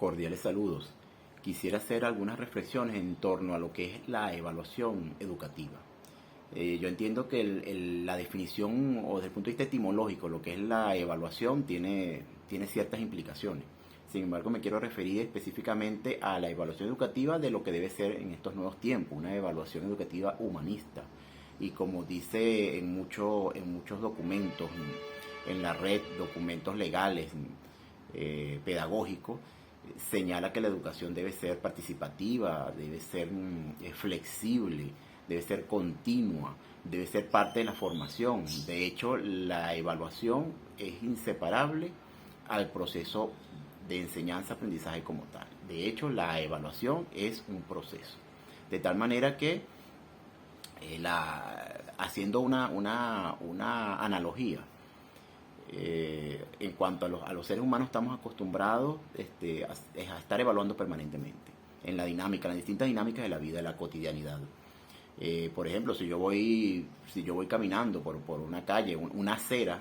Cordiales saludos. Quisiera hacer algunas reflexiones en torno a lo que es la evaluación educativa. Yo entiendo que la definición, o desde el punto de vista etimológico, lo que es la evaluación tiene ciertas implicaciones. Sin embargo, me quiero referir específicamente a la evaluación educativa de lo que debe ser en estos nuevos tiempos, una evaluación educativa humanista. Y como dice en muchos documentos en la red, documentos legales, pedagógicos, señala que la educación debe ser participativa, debe ser flexible, debe ser continua, debe ser parte de la formación. De hecho, la evaluación es inseparable al proceso de enseñanza-aprendizaje como tal. De hecho, la evaluación es un proceso. De tal manera que, haciendo una analogía, en cuanto a los seres humanos estamos acostumbrados a estar evaluando permanentemente en la dinámica, en las distintas dinámicas de la vida, de la cotidianidad. Por ejemplo, si yo voy caminando por una calle, una acera,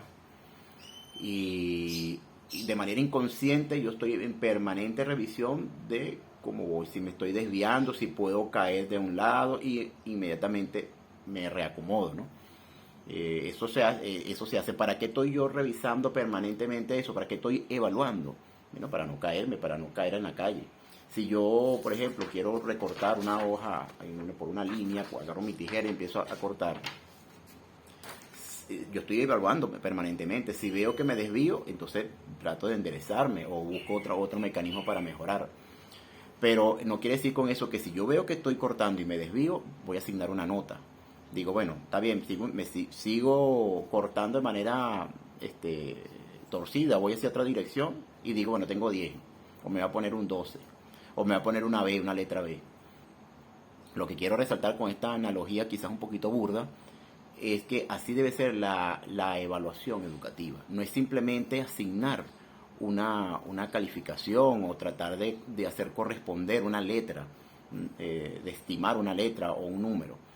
y de manera inconsciente yo estoy en permanente revisión de cómo voy, si me estoy desviando, si puedo caer de un lado, y inmediatamente me reacomodo, ¿no? Eso se hace. ¿Para qué estoy yo revisando permanentemente eso? ¿Para qué estoy evaluando? Bueno, para no caer en la calle. Si yo, por ejemplo, quiero recortar una hoja por una línea, agarro mi tijera y empiezo a cortar, yo estoy evaluando permanentemente. Si veo que me desvío, entonces trato de enderezarme o busco otro mecanismo para mejorar. Pero no quiere decir con eso que si yo veo que estoy cortando y me desvío, voy a asignar una nota. Digo, bueno, está bien, sigo cortando de manera torcida, voy hacia otra dirección y digo, bueno, tengo 10, o me va a poner un 12, o me va a poner una B, una letra B. Lo que quiero resaltar con esta analogía, quizás un poquito burda, es que así debe ser la evaluación educativa. No es simplemente asignar una calificación o tratar de hacer corresponder una letra, de estimar una letra o un número.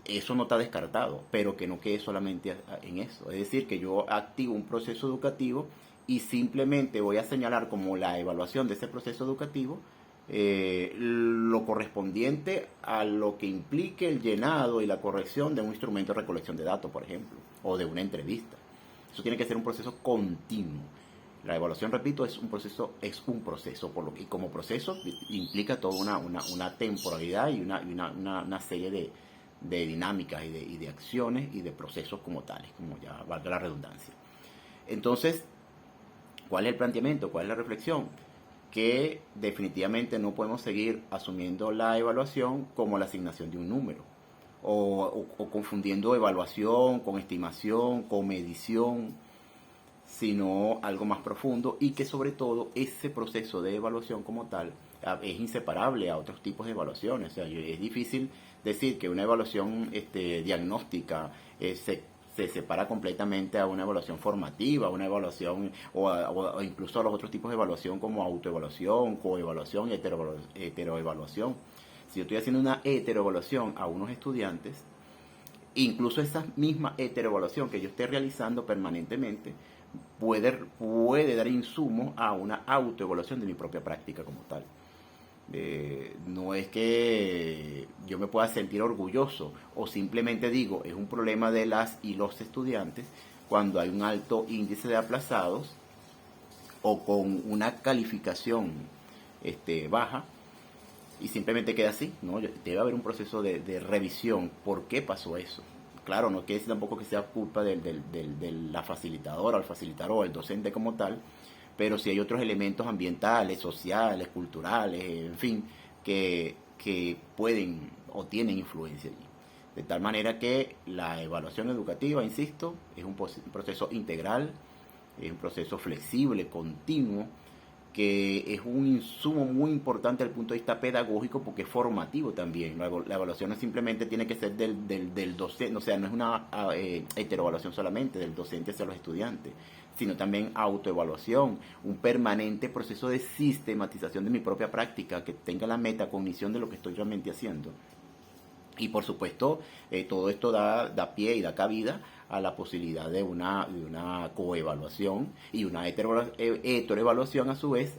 Eso no está descartado, pero que no quede solamente en eso. Es decir, que yo activo un proceso educativo y simplemente voy a señalar como la evaluación de ese proceso educativo lo correspondiente a lo que implique el llenado y la corrección de un instrumento de recolección de datos, por ejemplo, o de una entrevista. Eso tiene que ser un proceso continuo. La evaluación, repito, es un proceso, y como proceso implica toda una temporalidad y una serie de dinámicas y de acciones y de procesos como tales, como ya valga la redundancia. Entonces, ¿cuál es el planteamiento? ¿Cuál es la reflexión? Que definitivamente no podemos seguir asumiendo la evaluación como la asignación de un número, o confundiendo evaluación con estimación, con medición, sino algo más profundo, y que sobre todo ese proceso de evaluación como tal es inseparable a otros tipos de evaluaciones. O sea, es difícil decir que una evaluación diagnóstica se separa completamente a una evaluación formativa, una evaluación o incluso a los otros tipos de evaluación como autoevaluación, coevaluación y heteroevaluación. Si yo estoy haciendo una heteroevaluación a unos estudiantes, incluso esa misma heteroevaluación que yo esté realizando permanentemente puede dar insumo a una autoevaluación de mi propia práctica como tal. No es que yo me pueda sentir orgulloso o simplemente digo es un problema de las y los estudiantes cuando hay un alto índice de aplazados o con una calificación baja, y simplemente queda así. No, debe haber un proceso de revisión. ¿Por qué pasó eso? Claro, no quiere decir tampoco que sea culpa de la facilitadora o el facilitador o el docente como tal, pero sí hay otros elementos ambientales, sociales, culturales, en fin, que pueden o tienen influencia allí. De tal manera que la evaluación educativa, insisto, es un proceso integral, es un proceso flexible, continuo, que es un insumo muy importante desde el punto de vista pedagógico porque es formativo también. La evaluación no simplemente tiene que ser del docente, o sea, no es una heteroevaluación solamente del docente hacia los estudiantes, sino también autoevaluación, un permanente proceso de sistematización de mi propia práctica que tenga la metacognición de lo que estoy realmente haciendo. Y por supuesto, todo esto da pie y da cabida a la posibilidad de una coevaluación y una heteroevaluación a su vez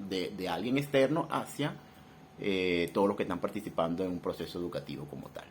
de alguien externo hacia todos los que están participando en un proceso educativo como tal.